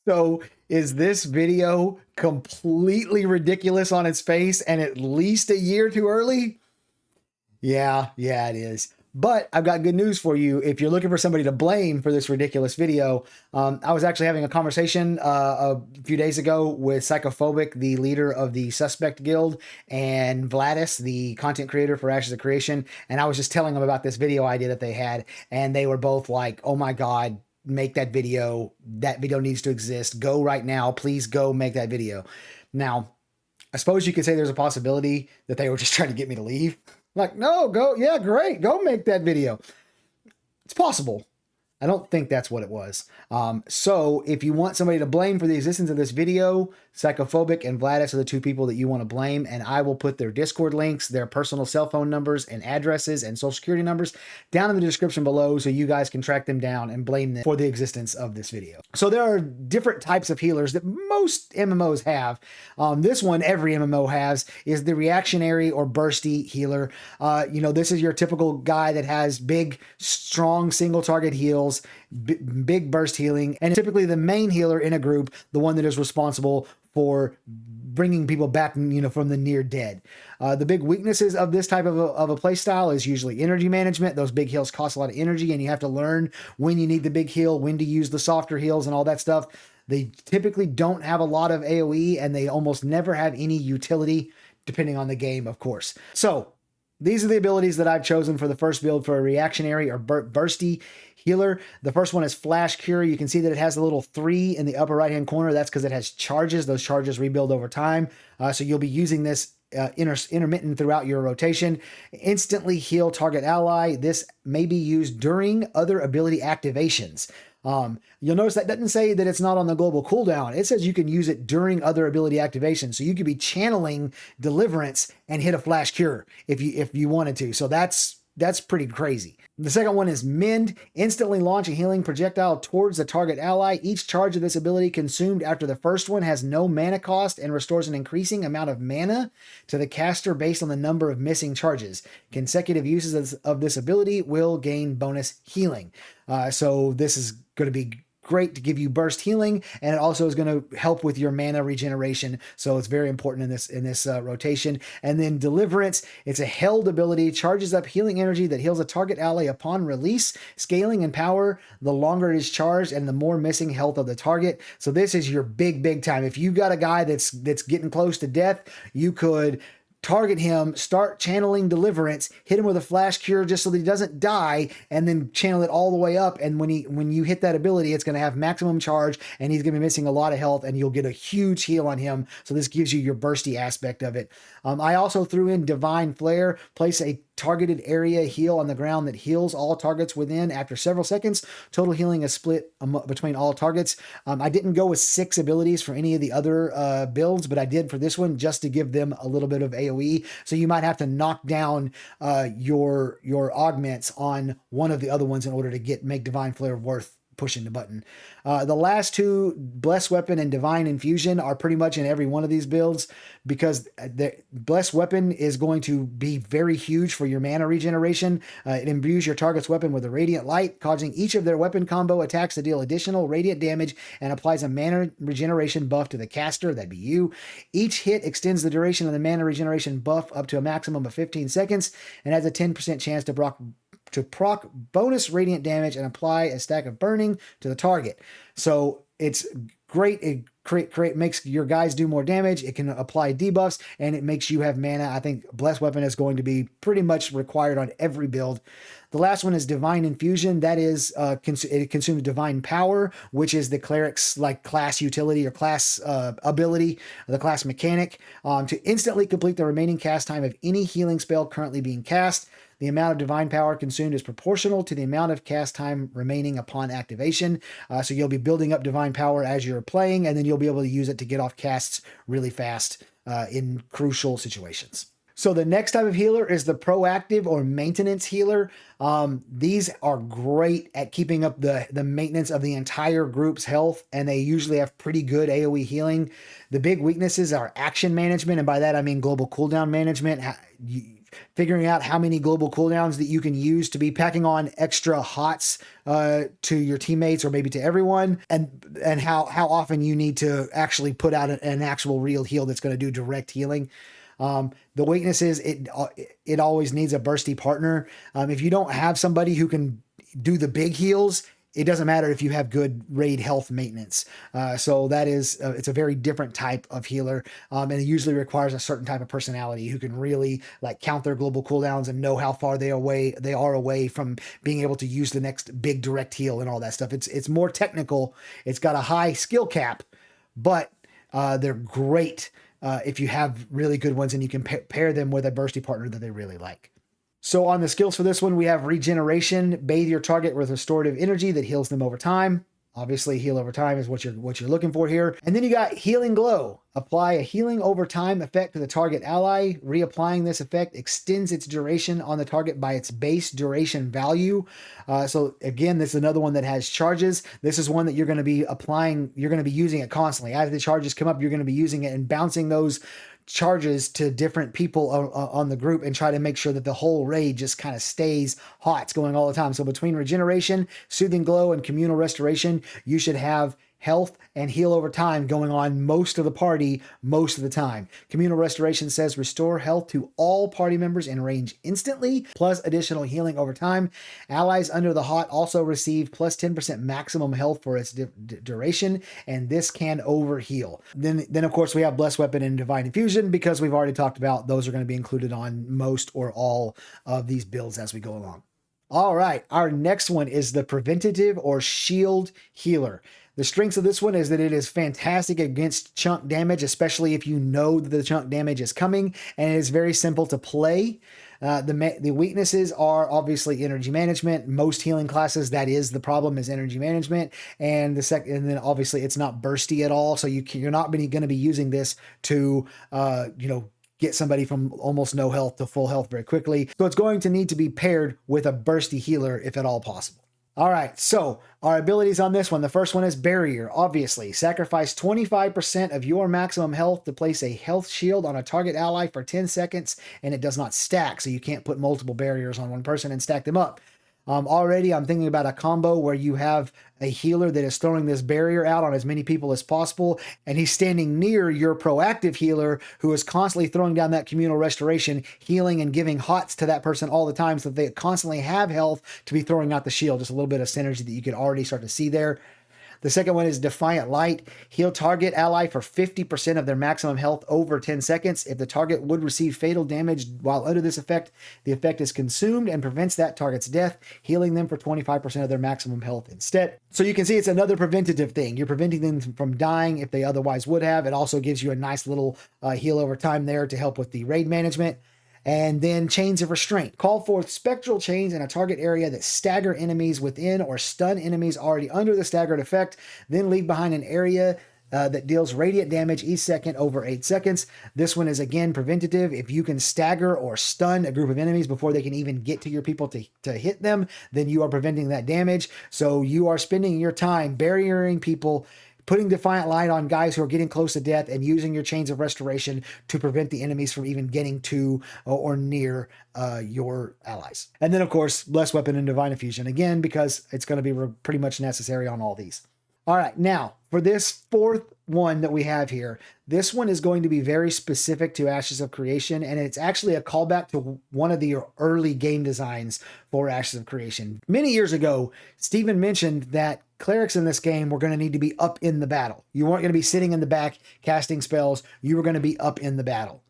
So is this video completely ridiculous on its face and at least a year too early? Yeah, it is. But I've got good news for you. If you're looking for somebody to blame for this ridiculous video, I was actually having a conversation a few days ago with Psychophobic, the leader of the Suspect Guild, and Vladis, the content creator for Ashes of Creation. And I was just telling them about this video idea that they had. And they were both like, oh my God, make that video. That video needs to exist. Go right now. Please go make that video. Now, I suppose you could say there's a possibility that they were just trying to get me to leave. Like, no, go. Yeah, great. Go make that video. It's possible. I don't think that's what it was. So if you want somebody to blame for the existence of this video, Psychophobic and Vladis are the two people that you want to blame. And I will put their Discord links, their personal cell phone numbers and addresses and social security numbers down in the description below so you guys can track them down and blame them for the existence of this video. So there are different types of healers that most MMOs have. This one, every MMO has, is the reactionary or bursty healer. This is your typical guy that has big, strong single target heals, big burst healing, and typically the main healer in a group, the one that is responsible for bringing people back, from the near dead. The big weaknesses of this type of a play style is usually energy management. Those big heals cost a lot of energy, and you have to learn when you need the big heal, when to use the softer heals, and all that stuff. They typically don't have a lot of AoE, and they almost never have any utility, depending on the game, of course. So these are the abilities that I've chosen for the first build for a reactionary or bursty healer. The first one is Flash Cure. You can see that it has a little 3 in the upper right-hand corner. That's because it has charges. Those charges rebuild over time. So you'll be using this intermittent throughout your rotation. Instantly heal target ally. This may be used during other ability activations. You'll notice that doesn't say that it's not on the global cooldown. It says you can use it during other ability activations. So you could be channeling Deliverance and hit a Flash Cure if you wanted to. So that's pretty crazy. The second one is Mend. Instantly launch a healing projectile towards the target ally. Each charge of this ability consumed after the first one has no mana cost and restores an increasing amount of mana to the caster based on the number of missing charges. Consecutive uses of this ability will gain bonus healing. So this is going to be great to give you burst healing, and it also is going to help with your mana regeneration. So it's very important in this rotation. And then Deliverance, it's a held ability, charges up healing energy that heals a target ally upon release, scaling in power the longer it is charged and the more missing health of the target. So this is your big time. If you got a guy that's getting close to death, you could target him, start channeling Deliverance, hit him with a Flash Cure just so that he doesn't die, and then channel it all the way up. And when you hit that ability, it's going to have maximum charge, and he's going to be missing a lot of health, and you'll get a huge heal on him. So this gives you your bursty aspect of it. I also threw in Divine Flare. Place a targeted area heal on the ground that heals all targets within after several seconds. Total healing is split between all targets. I didn't go with 6 abilities for any of the other builds, but I did for this one just to give them a little bit of AoE. So you might have to knock down your augments on one of the other ones in order to make Divine Flare worth pushing the button. The last two, Blessed Weapon and Divine Infusion, are pretty much in every one of these builds because the Blessed Weapon is going to be very huge for your mana regeneration. It imbues your target's weapon with a radiant light, causing each of their weapon combo attacks to deal additional radiant damage and applies a mana regeneration buff to the caster, that'd be you. Each hit extends the duration of the mana regeneration buff up to a maximum of 15 seconds and has a 10% chance to proc bonus radiant damage and apply a stack of burning to the target. So it's great. It makes your guys do more damage. It can apply debuffs, and it makes you have mana. I think Blessed Weapon is going to be pretty much required on every build. The last one is Divine Infusion. That is, it consumes Divine Power, which is the Cleric's class utility or class ability, the class mechanic, to instantly complete the remaining cast time of any healing spell currently being cast. The amount of Divine Power consumed is proportional to the amount of cast time remaining upon activation. So you'll be building up Divine Power as you're playing, and then you'll be able to use it to get off casts really fast in crucial situations. So the next type of healer is the proactive or maintenance healer. These are great at keeping up the maintenance of the entire group's health, and they usually have pretty good AoE healing. The big weaknesses are action management, and by that I mean global cooldown management. figuring out how many global cooldowns that you can use to be packing on extra hots to your teammates or maybe to everyone, and how often you need to actually put out an actual real heal that's going to do direct healing. The weakness is it always needs a bursty partner. If you don't have somebody who can do the big heals, it doesn't matter if you have good raid health maintenance. So that is, it's a very different type of healer. And it usually requires a certain type of personality who can really like count their global cooldowns and know how far they are away from being able to use the next big direct heal and all that stuff. It's more technical. It's got a high skill cap, but they're great if you have really good ones and you can pair them with a bursty partner that they really like. So on the skills for this one, we have regeneration, bathe your target with restorative energy that heals them over time. Obviously, heal over time is what you're looking for here. And then you got healing glow. Apply a healing over time effect to the target ally. Reapplying this effect extends its duration on the target by its base duration value. So again, this is another one that has charges. This is one that you're going to be applying. You're going to be using it constantly. As the charges come up, you're going to be using it and bouncing those charges to different people on the group and try to make sure that the whole raid just kind of stays hot. It's going all the time. So between regeneration, soothing glow, and communal restoration, you should have health and heal over time going on most of the party most of the time. Communal restoration says restore health to all party members in range instantly, plus additional healing over time. Allies under the hot also receive plus 10% maximum health for its duration, and this can overheal. Then of course we have Blessed Weapon and Divine Infusion, because we've already talked about those are going to be included on most or all of these builds as we go along. All right, our next one is the Preventative or Shield Healer. The strengths of this one is that it is fantastic against chunk damage, especially if you know that the chunk damage is coming, and it is very simple to play. The weaknesses are obviously energy management. Most healing classes, that is the problem, is energy management. And then obviously it's not bursty at all, so you're not going to be using this to get somebody from almost no health to full health very quickly. So it's going to need to be paired with a bursty healer if at all possible. All right, so our abilities on this one. The first one is Barrier, obviously. Sacrifice 25% of your maximum health to place a health shield on a target ally for 10 seconds, and it does not stack, so you can't put multiple barriers on one person and stack them up. Already, I'm thinking about a combo where you have a healer that is throwing this barrier out on as many people as possible, and he's standing near your proactive healer who is constantly throwing down that communal restoration, healing and giving hots to that person all the time so that they constantly have health to be throwing out the shield. Just a little bit of synergy that you can already start to see there. The second one is Defiant Light. Heal target ally for 50% of their maximum health over 10 seconds. If the target would receive fatal damage while under this effect, the effect is consumed and prevents that target's death, healing them for 25% of their maximum health instead. So you can see it's another preventative thing. You're preventing them from dying if they otherwise would have. It also gives you a nice little heal over time there to help with the raid management. And then Chains of Restraint. Call forth spectral chains in a target area that stagger enemies within or stun enemies already under the staggered effect. Then leave behind an area that deals radiant damage each second over 8 seconds. This one is again preventative. If you can stagger or stun a group of enemies before they can even get to your people to hit them, then you are preventing that damage. So you are spending your time barriering people, putting Defiant Light on guys who are getting close to death, and using your Chains of Restoration to prevent the enemies from even getting to or near your allies. And then, of course, Blessed Weapon and Divine Infusion, again, because it's going to be pretty much necessary on all these. All right, now, for this fourth one that we have here, this one is going to be very specific to Ashes of Creation, and it's actually a callback to one of the early game designs for Ashes of Creation. Many years ago, Steven mentioned that clerics in this game were going to need to be up in the battle. You weren't going to be sitting in the back casting spells. You were going to be up in the battle.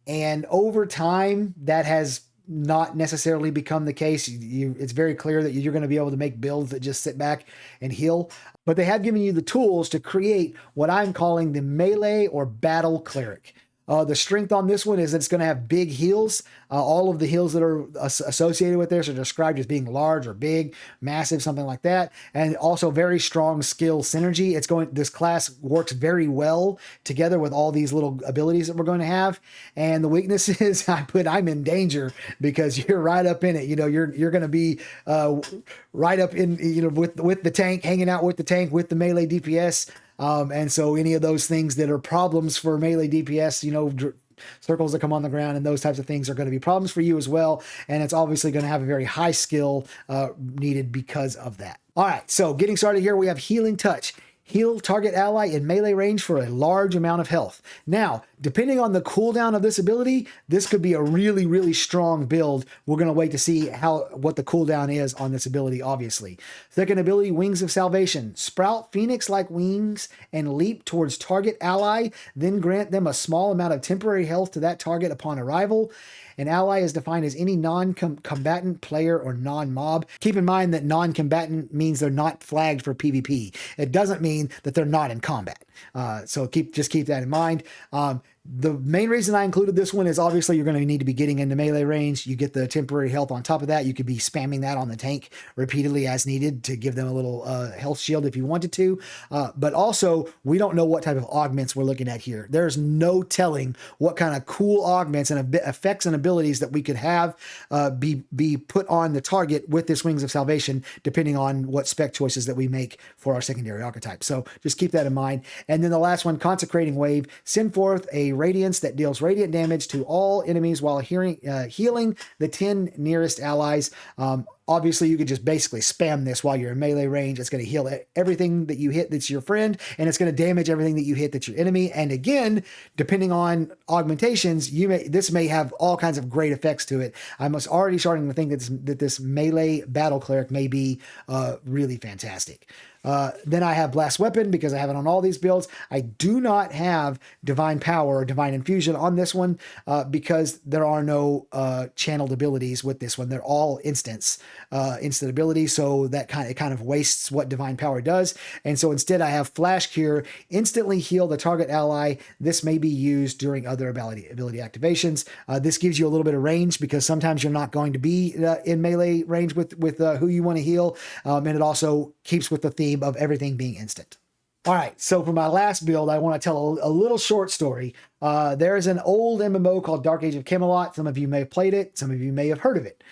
And over time, that has not necessarily become the case. It's very clear that you're going to be able to make builds that just sit back and heal. But they have given you the tools to create what I'm calling the melee or battle cleric. The strength on this one is that it's going to have big heals. All of the heals that are associated with this are described as being large or big, massive, something like that. And also very strong skill synergy. This class works very well together with all these little abilities that we're going to have. And the weakness is I'm in danger, because you're right up in it. You're going to be right up in, with the tank, hanging out with the tank, with the melee DPS. And so any of those things that are problems for melee DPS, circles that come on the ground and those types of things are going to be problems for you as well. And it's obviously going to have a very high skill needed because of that. All right, so getting started here, we have Healing Touch. Heal target ally in melee range for a large amount of health. Now, depending on the cooldown of this ability, this could be a really, really strong build. We're going to wait to see what the cooldown is on this ability, obviously. Second ability, Wings of Salvation. Sprout phoenix-like wings and leap towards target ally, then grant them a small amount of temporary health to that target upon arrival. An ally is defined as any non-combatant player or non-mob. Keep in mind that non-combatant means they're not flagged for PvP. It doesn't mean that they're not in combat. So just keep that in mind. The main reason I included this one is obviously you're going to need to be getting into melee range. You get the temporary health on top of that. You could be spamming that on the tank repeatedly as needed to give them a little health shield if you wanted to. But also, we don't know what type of augments we're looking at here. There's no telling what kind of cool augments and effects and abilities that we could have be put on the target with this Wings of Salvation, depending on what spec choices that we make for our secondary archetype. So just keep that in mind. And then the last one, Consecrating Wave. Send forth a radiance that deals radiant damage to all enemies while healing the 10 nearest allies. Obviously, you could just basically spam this while you're in melee range. It's going to heal everything that you hit that's your friend, and it's going to damage everything that you hit that's your enemy. And again, depending on augmentations, this may have all kinds of great effects to it. I'm already starting to think that this melee battle cleric may be really fantastic. Then I have Blast Weapon because I have it on all these builds. I do not have Divine Power or Divine Infusion on this one because there are no channeled abilities with this one. They're all instant abilities, so that kind of wastes what Divine Power does. And so instead I have Flash Cure, instantly heal the target ally. This may be used during other ability activations. This gives you a little bit of range because sometimes you're not going to be in melee range with who you want to heal, and it also keeps with the theme of everything being instant. All right, so for my last build, I want to tell a little short story. There is an old MMO called Dark Age of Camelot. Some of you may have played it. Some of you may have heard of it.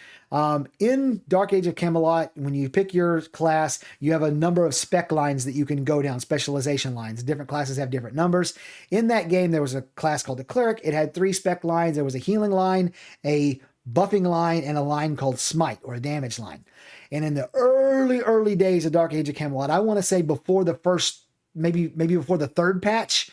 In Dark Age of Camelot, when you pick your class, you have a number of spec lines that you can go down, specialization lines. Different classes have different numbers. In that game, there was a class called the Cleric. It had 3 spec lines. There was a healing line, a buffing line, and a line called Smite, or a damage line. And in the early days of Dark Age of Camelot, I want to say before the first, maybe before the 3rd patch,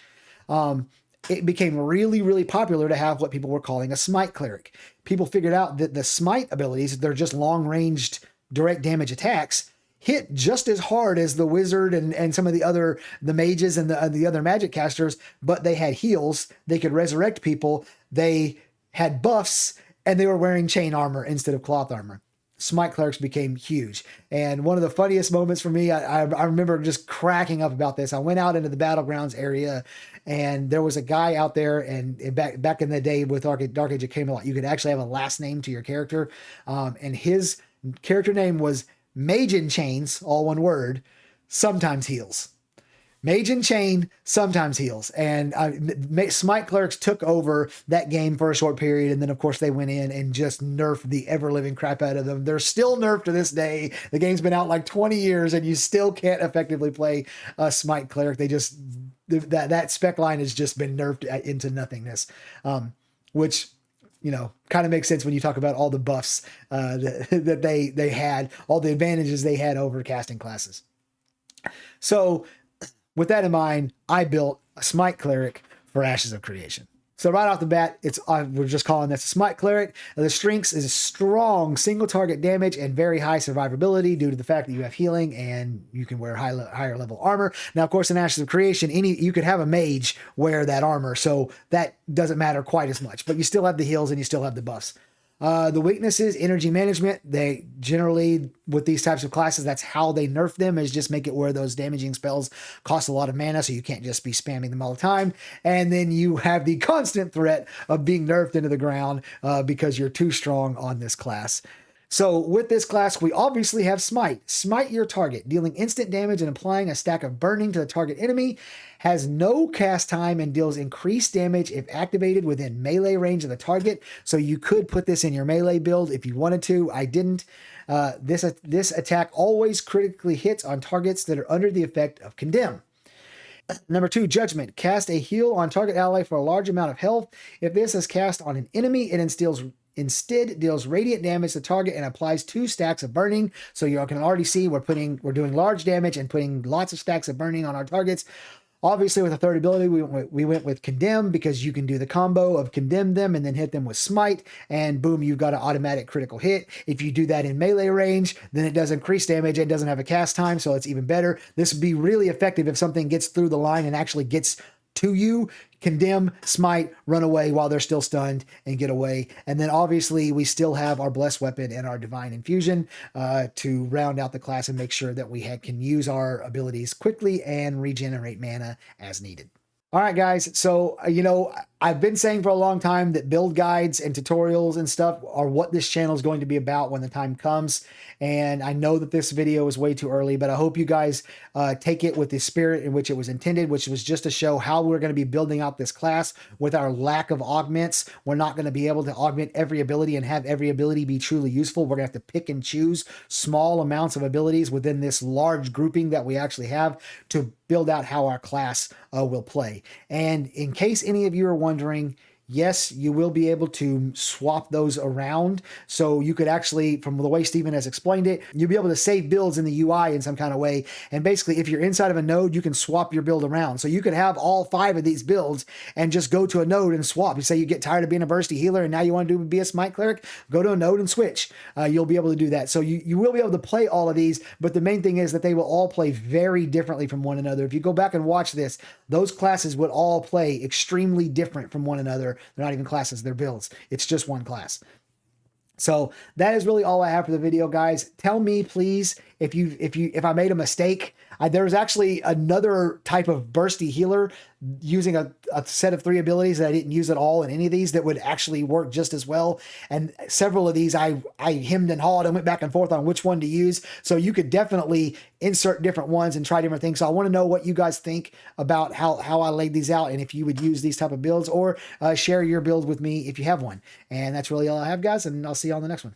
it became really, really popular to have what people were calling a Smite Cleric. People figured out that the Smite abilities, they're just long-ranged direct damage attacks, hit just as hard as the wizard and some of the mages and the other magic casters, but they had heals, they could resurrect people, they had buffs, and they were wearing chain armor instead of cloth armor. Smite Clerics became huge. And one of the funniest moments for me, I remember just cracking up about this. I went out into the Battlegrounds area, and there was a guy out there, and back in the day with Dark Age of Camelot, you could actually have a last name to your character. And his character name was Mage in Chains, all one word, sometimes heals. Mage in Chain sometimes heals. And Smite Clerics took over that game for a short period. And then, of course, they went in and just nerfed the ever-living crap out of them. They're still nerfed to this day. The game's been out like 20 years, and you still can't effectively play a Smite Cleric. That spec line has just been nerfed into nothingness, which, kind of makes sense when you talk about all the buffs that they had, all the advantages they had over casting classes. So, with that in mind, I built a Smite Cleric for Ashes of Creation. So right off the bat, we're just calling this a Smite Cleric. The strengths is strong single target damage and very high survivability due to the fact that you have healing and you can wear higher level armor. Now, of course, in Ashes of Creation, you could have a mage wear that armor, so that doesn't matter quite as much. But you still have the heals and you still have the buffs. The weaknesses, energy management, they generally, with these types of classes, that's how they nerf them, is just make it where those damaging spells cost a lot of mana, so you can't just be spamming them all the time. And then you have the constant threat of being nerfed into the ground because you're too strong on this class. So with this class, we obviously have Smite. Smite your target, dealing instant damage and applying a stack of burning to the target enemy. Has no cast time and deals increased damage if activated within melee range of the target. So you could put this in your melee build if you wanted to. I didn't. This attack always critically hits on targets that are under the effect of Condemn. Number 2, Judgment. Cast a heal on target ally for a large amount of health. If this is cast on an enemy, it instead deals radiant damage to target and applies 2 stacks of burning. So you can already see we're doing large damage and putting lots of stacks of burning on our targets. Obviously, with a third ability, we went with Condemn because you can do the combo of Condemn them and then hit them with Smite, and boom, you've got an automatic critical hit. If you do that in melee range, then it does increase damage. It doesn't have a cast time, so it's even better. This would be really effective if something gets through the line and actually gets to you. Condemn, Smite, run away while they're still stunned and get away. And then obviously we still have our Blessed Weapon and our Divine Infusion to round out the class and make sure that we can use our abilities quickly and regenerate mana as needed. All right, guys. So, I've been saying for a long time that build guides and tutorials and stuff are what this channel is going to be about when the time comes. And I know that this video is way too early, but I hope you guys take it with the spirit in which it was intended, which was just to show how we're going to be building out this class with our lack of augments. We're not going to be able to augment every ability and have every ability be truly useful. We're going to have to pick and choose small amounts of abilities within this large grouping that we actually have to build out how our class will play. And in case any of you are wondering, yes, you will be able to swap those around. So you could actually, from the way Steven has explained it, you'll be able to save builds in the UI in some kind of way. And basically, if you're inside of a node, you can swap your build around. So you could have all 5 of these builds and just go to a node and swap. You say you get tired of being a bursty healer and now you want to be a smite cleric, go to a node and switch. You'll be able to do that. So you will be able to play all of these, but the main thing is that they will all play very differently from one another. If you go back and watch this, those classes would all play extremely different from one another. They're not even classes, they're builds. It's just one class. So that is really all I have for the video, guys. Tell me, please, if I made a mistake. There's actually another type of bursty healer using a set of 3 abilities that I didn't use at all in any of these that would actually work just as well. And several of these I hemmed and hawed and went back and forth on which one to use. So you could definitely insert different ones and try different things. So I want to know what you guys think about how I laid these out and if you would use these type of builds, or share your build with me if you have one. And that's really all I have, guys, and I'll see you on the next one.